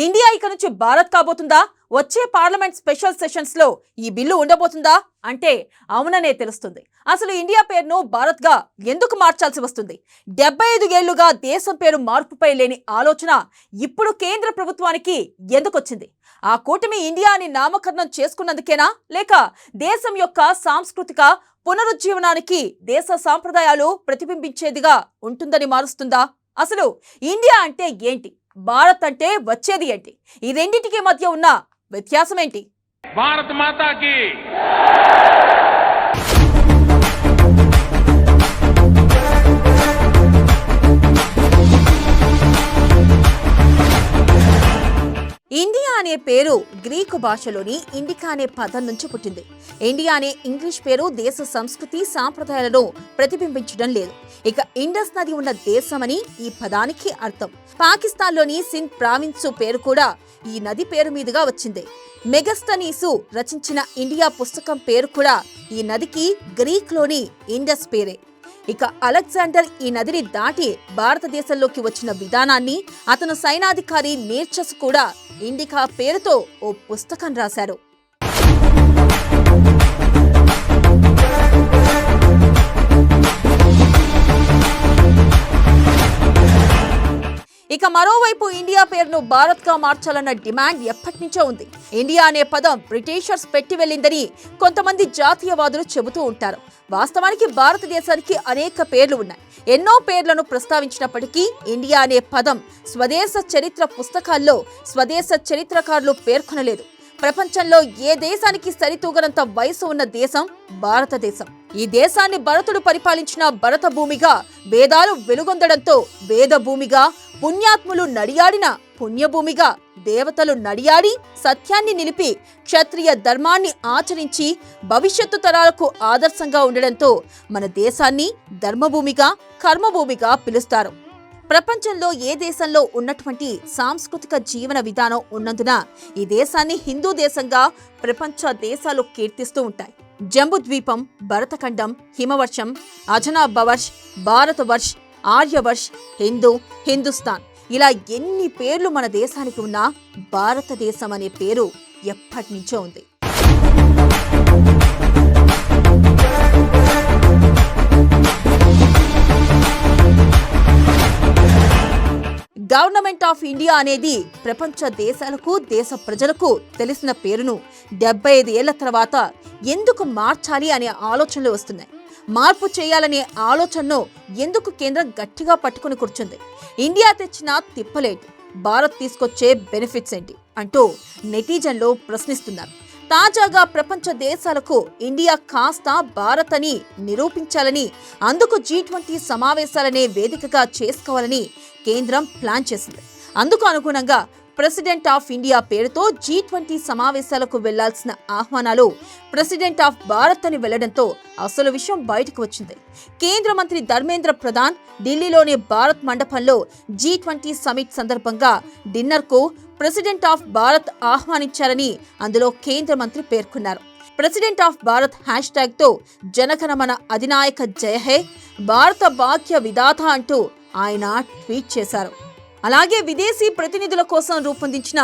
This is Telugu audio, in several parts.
ఇండియా ఇక నుంచి భారత్ కాబోతుందా? వచ్చే పార్లమెంట్ స్పెషల్ సెషన్స్ లో ఈ బిల్లు ఉండబోతుందా అంటే అవుననే తెలుస్తుంది. అసలు ఇండియా పేరును భారత్ గా ఎందుకు మార్చాల్సి వస్తుంది? 75 ఏళ్లుగా దేశం పేరు మార్పుపై లేని ఆలోచన ఇప్పుడు కేంద్ర ప్రభుత్వానికి ఎందుకు వచ్చింది? ఆ కూటమి ఇండియా అని నామకరణం చేసుకున్నందుకేనా, లేక దేశం యొక్క సాంస్కృతిక పునరుజ్జీవనానికి దేశ సాంప్రదాయాలు ప్రతిబింబించేదిగా ఉంటుందని మారుస్తుందా? అసలు ఇండియా అంటే ఏంటి, భారత్ అంటే వచ్చేది ఏంటి, ఈ రెండింటికి మధ్య ఉన్న వ్యత్యాసం ఏంటి? భారత్ మాతాకి ఇండియా అనే పేరు గ్రీకు భాషలోని ఇండికా అనే పదం నుంచి పుట్టింది. ఇండియా అనే ఇంగ్లీష్ పేరు దేశ సంస్కృతి సాంప్రదాయాలను ప్రతిబింబించడం లేదు. ఇక ఇండస్ నది ఉన్న దేశమని ఈ పదానికి అర్థం. పాకిస్తాన్లోని సింధ్ ప్రావిన్సు పేరు కూడా ఈ నది పేరు మీదుగా వచ్చింది. మెగస్తనీసు రచించిన ఇండియా పుస్తకం పేరు కూడా ఈ నదికి గ్రీక్లోని ఇండస్ పేరే. ఇక అలెగ్జాండర్ ఈ నదిని దాటి భారతదేశంలోకి వచ్చిన విధానాన్ని అతను సైనాధికారి నేర్చస్ కూడా ఇండికా పేరుతో ఓ పుస్తకం రాశారు. ఇక మరోవైపు ఇండియా పేరును భారత్ గా మార్చాలన్న డిమాండ్ ఎప్పటి నుంచో ఉంది. ఇండియా అనే పదం బ్రిటిషర్స్ పెట్టి వెళ్ళిందని కొంతమంది జాతీయవాదులు చెబుతూ ఉంటారు. వాస్తవానికి భారతదేశానికి అనేక పేర్లు ఉన్నాయి. ఎన్నో పేర్లను ప్రస్తావించినప్పటికీ ఇండియా అనే పదం స్వదేశ చరిత్ర పుస్తకాల్లో స్వదేశ చరిత్రకారులు పేర్కొనలేదు. ప్రపంచంలో ఏ దేశానికి సరితూగనంత వయసు ఉన్న దేశం భారతదేశం. ఈ దేశాన్ని భరతుడు పరిపాలించిన భరత భూమిగా, వేదాలు వెలుగొందడంతో వేద భూమిగా, పుణ్యాత్ములు నడియాడిన పుణ్యభూమిగా, దేవతలు నడియాడి సత్యాన్ని నిలిపి క్షత్రియ ధర్మాన్ని ఆచరించి భవిష్యత్తు తరాలకు ఆదర్శంగా ఉండడంతో మన దేశాన్ని ధర్మభూమిగా, కర్మభూమిగా పిలుస్తారు. ప్రపంచంలో ఏ దేశంలో ఉన్నటువంటి సాంస్కృతిక జీవన విధానం ఉన్నందున ఈ దేశాన్ని హిందూ దేశంగా ప్రపంచ దేశాలు కీర్తిస్తూ ఉంటాయి. జంబుద్వీపం, భరతఖండం, హిమవర్షం, అజనాబవర్ష్, భారతవర్ష్, ఆర్యవర్ష్, హిందూ, హిందుస్థాన్ ఇలా ఎన్ని పేర్లు మన దేశానికి ఉన్నా భారతదేశం అనే పేరు ఎప్పటి నుంచో ఉంది. గవర్నమెంట్ ఆఫ్ ఇండియా అనేది ప్రపంచ దేశాలకు, దేశ ప్రజలకు తెలిసిన పేరును 75 ఏళ్ల తర్వాత ఎందుకు మార్చాలి అనే ఆలోచనలు వస్తున్నాయి. మార్పు చేయాలనే ఆలోచనను ఎందుకు కేంద్రం గట్టిగా పట్టుకుని కూర్చుంది? ఇండియా తెచ్చిన తిప్పలేంటి, భారత్ తీసుకొచ్చే బెనిఫిట్స్ ఏంటి అంటూ నెటిజన్లు ప్రశ్నిస్తున్నారు. తాజాగా ప్రపంచ దేశాలకు ఇండియా కాస్త భారత్ అని నిరూపించాలని, అందుకు G20 సమావేశాలనే వేదికగా చేసుకోవాలని కేంద్రం ప్లాన్ చేసింది. అందుకు అనుగుణంగా ప్రెసిడెంట్ ఆఫ్ ఇండియా పేరుతో G20 సమావేశాలకు వెళ్లాల్సిన ఆహ్వానాలు ప్రెసిడెంట్ ఆఫ్ భారత్ అని వెళ్లడంతో అసలు విషయం బయటకు వచ్చింది. కేంద్ర మంత్రి ధర్మేంద్ర ప్రధాన్ ఢిల్లీలోని భారత్ మండపంలో G20 సమిట్ సందర్భంగా డిన్నర్ కు ప్రెసిడెంట్ ఆఫ్ భారత్ ఆహ్వానించారని అందులో కేంద్ర మంత్రి పేర్కొన్నారు. President of Bharat hash tag తో జనగణమన అధినాయక జయహే, భారత భాగ్య విధాత అంటూ ఆయన ట్వీట్ చేశారు. అలాగే విదేశీ ప్రతినిధుల కోసం రూపొందించిన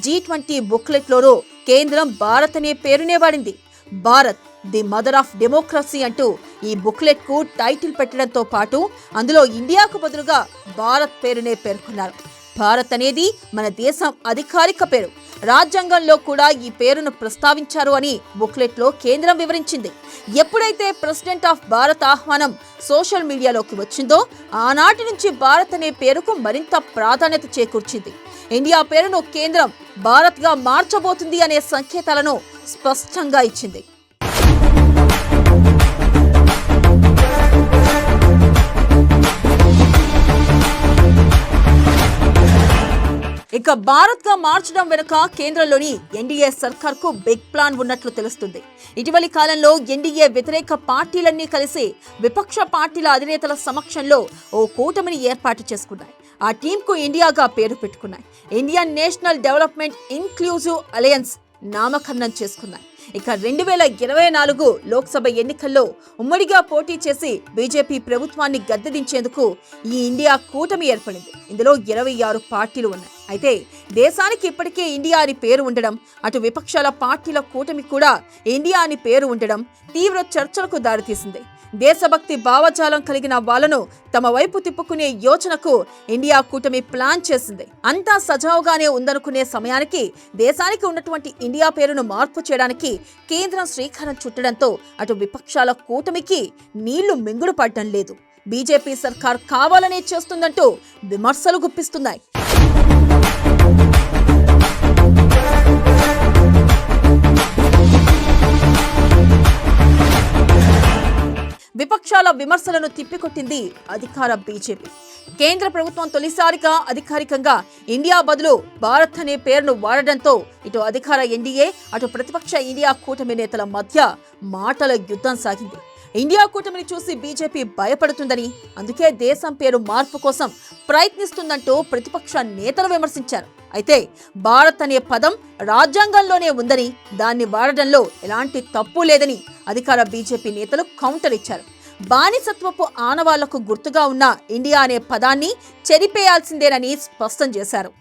G20 బుక్లెట్లోనూ కేంద్రం భారత్ అనే పేరునే వాడింది. Bharat the mother of democracy అంటూ ఈ బుక్లెట్ కు టైటిల్ పెట్టడంతో పాటు అందులో ఇండియాకు బదులుగా భారత్ పేరునే పేర్కొన్నారు. భారత్ అనేది మన దేశం అధికారిక పేరు. రాజ్యాంగంలో కూడా ఈ పేరును ప్రస్తావించారు అని బుక్లెట్ లో కేంద్రం వివరించింది. ఎప్పుడైతే ప్రెసిడెంట్ ఆఫ్ భారత్ ఆహ్వానం సోషల్ మీడియాలోకి వచ్చిందో ఆనాటి నుంచి భారత్ అనే పేరుకు మరింత ప్రాధాన్యత చేకూర్చింది. ఇండియా పేరును కేంద్రం భారత్ గా మార్చబోతుంది అనే సంకేతాలను స్పష్టంగా ఇచ్చింది. ఇక భారత్ గా మార్చడం వెనుక కేంద్రంలోని ఎన్డీఏ సర్కార్ కు బిగ్ ప్లాన్ ఉన్నట్లు తెలుస్తుంది. ఇటీవలి కాలంలో ఎన్డీఏ వ్యతిరేక పార్టీలన్నీ కలిసి విపక్ష పార్టీల అధినేతల సమక్షంలో ఓ కూటమిని ఏర్పాటు చేసుకున్నాయి. ఆ టీంకు ఇండియాగా పేరు పెట్టుకున్నాయి. Indian national development inclusive alliance నామకరణం చేసుకున్నాయి. ఇక 2024 లోక్సభ ఎన్నికల్లో ఉమ్మడిగా పోటీ చేసి బీజేపీ ప్రభుత్వాన్ని గద్దెదించేందుకు ఈ ఇండియా కూటమి ఏర్పడింది. ఇందులో 26 పార్టీలు ఉన్నాయి. అయితే దేశానికి ఇప్పటికే ఇండియా అని పేరు ఉండడం, అటు విపక్షాల పార్టీల కూటమి కూడా ఇండియా అని పేరు ఉండడం తీవ్ర చర్చలకు దారితీసింది. దేశభక్తి భావజాలం కలిగిన వాళ్లను తమ వైపు తిప్పుకునే యోచనకు ఇండియా కూటమి ప్లాన్ చేసింది. అంతా సజావుగానే ఉందనుకునే సమయానికి దేశానికి ఉన్నటువంటి ఇండియా పేరును మార్పు చేయడానికి కేంద్రం శ్రీకారం చుట్టడంతో అటు విపక్షాల కూటమికి నీళ్లు మింగుడు పడడం లేదు. బీజేపీ సర్కార్ కావాలనే చేస్తుందంటూ విమర్శలు గుప్పిస్తున్నాయి. విపక్షాల విమర్శలను తిప్పికొట్టింది అధికార బీజేపీ. కేంద్ర ప్రభుత్వం తొలిసారిగా అధికారికంగా ఇండియా బదులు భారత్ అనే పేరును వాడడంతో ఇటు అధికార ఎన్డీఏ, అటు ప్రతిపక్ష ఇండియా కూటమి నేతల మధ్య మాటల యుద్ధం సాగింది. ఇండియా కూటమిని చూసి బీజేపీ భయపడుతుందని, అందుకే దేశం పేరు మార్పు కోసం ప్రయత్నిస్తుందంటూ ప్రతిపక్ష నేతలు విమర్శించారు. అయితే భారత్ అనే పదం రాజ్యాంగంలోనే ఉందని, దాన్ని వాడడంలో ఎలాంటి తప్పు లేదని అధికార బీజేపీ నేతలు కౌంటర్ ఇచ్చారు. బానిసత్వపు ఆనవాళ్లకు గుర్తుగా ఉన్న ఇండియా అనే పదాన్ని చెరిపేయాల్సిందేనని స్పష్టం చేశారు.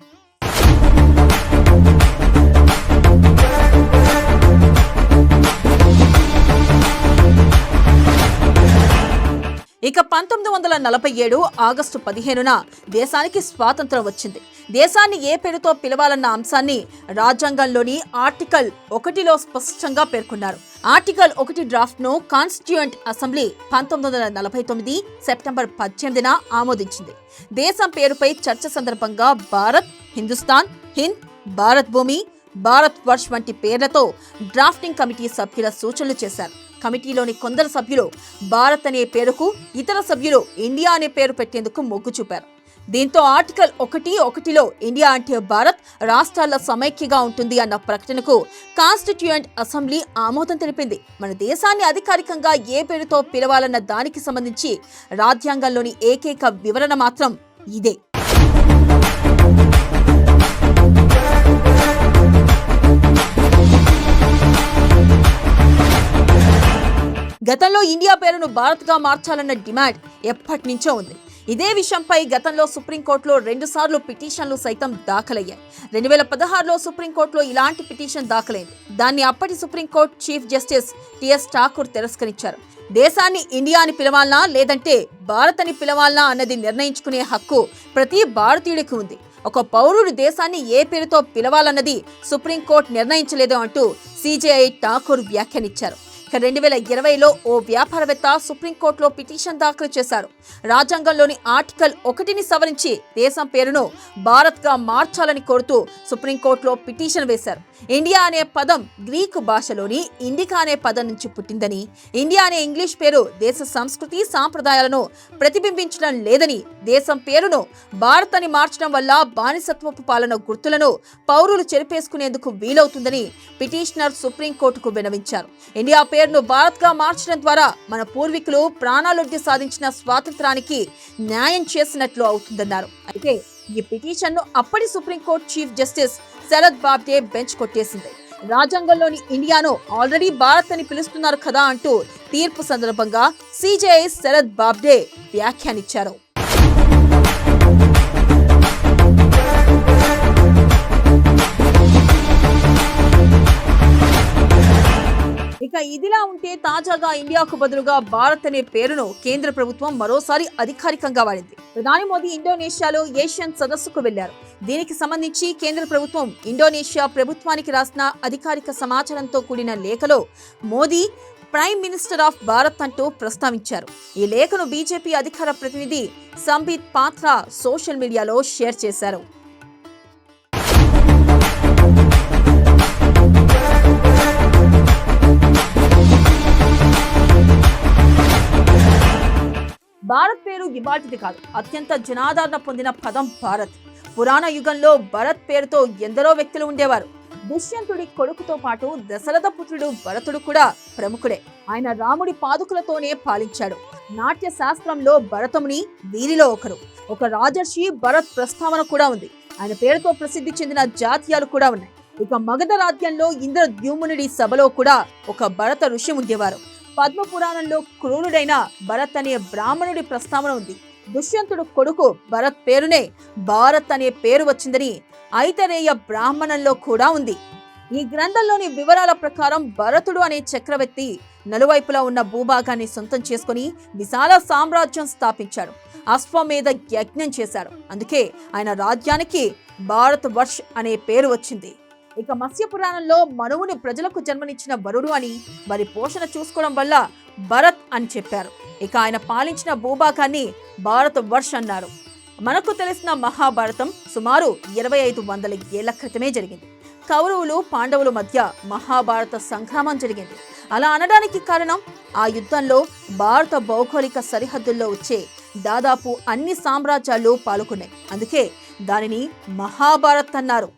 ఇక 1947 ఆగస్టు 15న దేశానికి స్వాతంత్రం వచ్చింది. దేశాన్ని ఏ పేరుతో పిలవాలన్న అంశాన్ని రాజ్యాంగంలోని ఆర్టికల్ 1లో స్పష్టంగా పేర్కొన్నారు. ఆర్టికల్ 1 డ్రాఫ్ట్ను కాన్స్టిట్యూయెంట్ అసెంబ్లీ 1949 సెప్టెంబర్ 18న ఆమోదించింది. దేశం పేరుపై చర్చ సందర్భంగా భారత్, హిందుస్థాన్, హింద్, భారత్ భూమి, భారత్ వర్ష్ వంటి పేర్లతో డ్రాఫ్టింగ్ కమిటీ సభ్యుల సూచనలు చేశారు. కమిటీలోని కొందరు సభ్యులు భారత్ అనే పేరుకు, ఇతర సభ్యులు ఇండియా అనే పేరు పెట్టేందుకు మొగ్గు చూపారు. దీంతో ఆర్టికల్ 1లో ఇండియా అంటే భారత్, రాష్ట్రాల సమైక్యగా ఉంటుంది అన్న ప్రకటనకు కాన్స్టిట్యూయెంట్ అసెంబ్లీ ఆమోదం తెలిపింది. మన దేశాన్ని అధికారికంగా ఏ పేరుతో పిలవాలన్న దానికి సంబంధించి రాజ్యాంగంలోని ఏకైక వివరణ మాత్రం ఇదే. గతంలో ఇండియా పేరును భారత్గా మార్చాలన్న డిమాండ్ ఎప్పటి నుంచో ఉంది. ఇదే విషయంపై గతంలో సుప్రీంకోర్టులో 2 సార్లు పిటిషన్లు సైతం దాఖలయ్యాయి. 2016లో సుప్రీంకోర్టులో ఇలాంటి పిటిషన్ దాఖలైంది. దాన్ని అప్పటి supreme court chief justice TS Thakur తిరస్కరించారు. దేశాన్ని ఇండియా అని పిలవాలనా లేదంటే భారత్ అని పిలవాలనా అన్నది నిర్ణయించుకునే హక్కు ప్రతి భారతీయుడికి ఉంది. ఒక పౌరుడు దేశాన్ని ఏ పేరుతో పిలవాలన్నది సుప్రీంకోర్టు నిర్ణయించలేదు అంటూ సిజేఐ ఠాకూర్ వ్యాఖ్యానించారు. 2020లో ఓ వ్యాపారవేత్త సుప్రీంకోర్టులో పిటిషన్ దాఖలు చేశారు. రాజ్యాంగంలోని ఆర్టికల్ 1ని సవరించి దేశం పేరును భారత్గా మార్చాలని కోరుతూ సుప్రీంకోర్టులో పిటిషన్ వేశారు. ఇండియా అనే పదం గ్రీకు భాషలోని ఇండికా అనే పదం నుంచి పుట్టిందని, ఇండియా అనే ఇంగ్లీష్ పేరు దేశ సంస్కృతి సాంప్రదాయాలను ప్రతిబింబించడం లేదని, దేశం పేరును భారత్ అని మార్చడం వల్ల బానిసత్వపు పాలన గుర్తులను పౌరులు చెరిపేసుకునేందుకు వీలవుతుందని పిటిషనర్ సుప్రీంకోర్టుకు విన్నవించారు. ఇండియా పేరును భారత్ గా మార్చడం ద్వారా మన పూర్వీకులు ప్రాణాలొడ్డి సాధించిన స్వాతంత్రానికి న్యాయం చేసినట్లు అవుతుందన్నారు. అయితే ఈ పిటిషన్ను అప్పటి supreme court chief justice Sharad Bobde bench కొట్టేసింది. రాజ్యాంగంలోని ఇండియాను ఆల్రెడీ భారత్ అని పిలుస్తున్నారు కదా అంటూ తీర్పు సందర్భంగా సిజేఐ శరద్ బాబ్డే వ్యాఖ్యానించారు. ఇక ఇదిలా ఉంటే తాజాగా ఇండియాకు బదులుగా భారత్ అనే పేరును కేంద్ర ప్రభుత్వం మరోసారి అధికారికంగా వాడింది. ప్రధాని మోదీ ఇండోనేషియాలో ఏషియన్ సదస్సుకు వెళ్లారు. దీనికి సంబంధించి కేంద్ర ప్రభుత్వం ఇండోనేషియా ప్రభుత్వానికి రాసిన అధికారిక సమాచారంతో కూడిన లేఖలో Modi prime minister of Bharat అంటూ ప్రస్తావించారు. ఈ లేఖను బీజేపీ అధికార ప్రతినిధి సంబిత్ పాత్రా సోషల్ మీడియాలో షేర్ చేశారు. భారత్ పేరు ఇవాటిది కాదు, అత్యంత జనాదరణ పొందిన పదం భారత్. పురాణ యుగంలో భరత్ పేరుతో ఎందరో వ్యక్తులు ఉండేవారు. దుష్యంతుడి కొడుకుతో పాటు దశరథ పుత్రుడు భరతుడు కూడా ప్రముఖుడే. ఆయన రాముడి పాదుకులతోనే పాలించాడు. నాట్య శాస్త్రంలో భరతముని వీరిలో ఒకరు. ఒక రాజర్షి భరత్ ప్రస్తావన కూడా ఉంది. ఆయన పేరుతో ప్రసిద్ధి చెందిన జాతీయాలు కూడా ఉన్నాయి. ఇక మగధ రాజ్యంలో ఇంద్రద్యుమ్నుడి సభలో కూడా ఒక భరత ఋషి ఉండేవారు. పద్మ పురాణంలో క్రూరుడైన భరత్ అనే బ్రాహ్మణుడి ప్రస్తావన ఉంది. దుష్యంతుడు కొడుకు భరత్ పేరునే భారత్ అనే పేరు వచ్చిందని ఐతరేయ బ్రాహ్మణంలో కూడా ఉంది. ఈ గ్రంథంలోని వివరాల ప్రకారం భరతుడు అనే చక్రవర్తి నలువైపులా ఉన్న భూభాగాన్ని సొంతం చేసుకుని విశాల సామ్రాజ్యం స్థాపించాడు. అశ్వమేధ యజ్ఞం చేశాడు. అందుకే ఆయన రాజ్యానికి భారత్ వర్ష్ అనే పేరు వచ్చింది. ఇక మత్స్య పురాణంలో మనువుని ప్రజలకు జన్మనిచ్చిన వరుడు అని, వారి పోషణ చూసుకోవడం వల్ల భరత్ అని చెప్పారు. ఇక ఆయన పాలించిన భూభాగాన్ని భారత్ వర్ష్ అన్నారు. మనకు తెలిసిన మహాభారతం సుమారు 2500 ఏళ్ల క్రితమే జరిగింది. కౌరవులు పాండవుల మధ్య మహాభారత సంగ్రామం జరిగింది. అలా అనడానికి కారణం ఆ యుద్ధంలో భారత భౌగోళిక సరిహద్దుల్లో వచ్చే దాదాపు అన్ని సామ్రాజ్యాలు పాల్గొన్నాయి. అందుకే దానిని మహాభారత్ అన్నారు.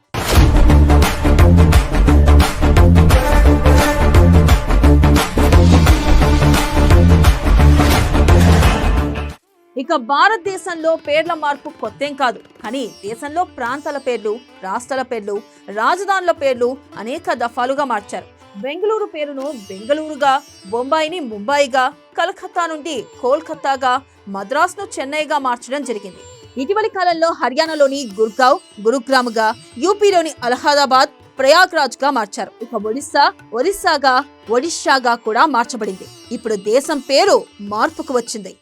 ఇక భారతదేశంలో పేర్ల మార్పు కొత్తేం కాదు. కానీ దేశంలో ప్రాంతాల పేర్లు, రాష్ట్రాల పేర్లు, రాజధానుల పేర్లు అనేక దఫాలుగా మార్చారు. బెంగళూరు పేరును బెంగళూరుగా, బొంబాయిని ముంబాయిగా, కలకత్తా నుండి కోల్కతాగా, మద్రాసును చెన్నైగా మార్చడం జరిగింది. ఇటీవలి కాలంలో హర్యానాలోని గుర్గావ్ గురుగ్రామ్గా, యూపీలోని అలహాబాద్ ప్రయాగ్రాజ్ గా మార్చారు. ఇక ఒరిస్సాగా ఒడిషాగా కూడా మార్చబడింది. ఇప్పుడు దేశం పేరు మార్పుకు వచ్చింది.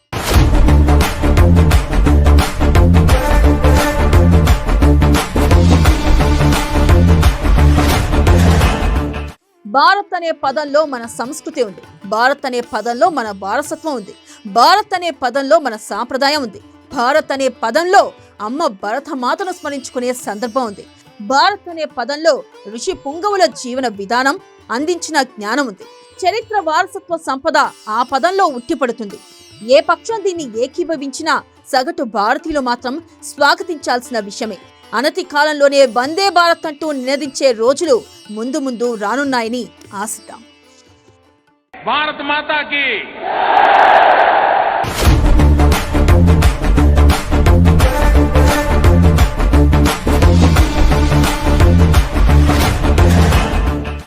భారత్ అనే పదంలో మన సంస్కృతి ఉంది. భారత్ అనే పదంలో మన వారసత్వం ఉంది. భారత్ అనే పదంలో మన సాంప్రదాయం ఉంది. భారత్ అనే పదంలో అమ్మ భరతమాతను స్మరించుకునే సందర్భం ఉంది. భారత్ అనే పదంలో ఋషి పుంగవుల జీవన విధానం, అందించిన జ్ఞానం ఉంది. చరిత్ర, వారసత్వ సంపద ఆ పదంలో ఉట్టిపడుతుంది. ఏ పక్షం దీన్ని ఏకీభవించినా సగటు భారతీయులు మాత్రం స్వాగతించాల్సిన విషయమే. అనతి కాలంలోనే వందే భారత్ అంటూ నినదించే రోజులు ముందు ముందు రానున్నాయని ఆశిద్దాం. భారత్ మాతా की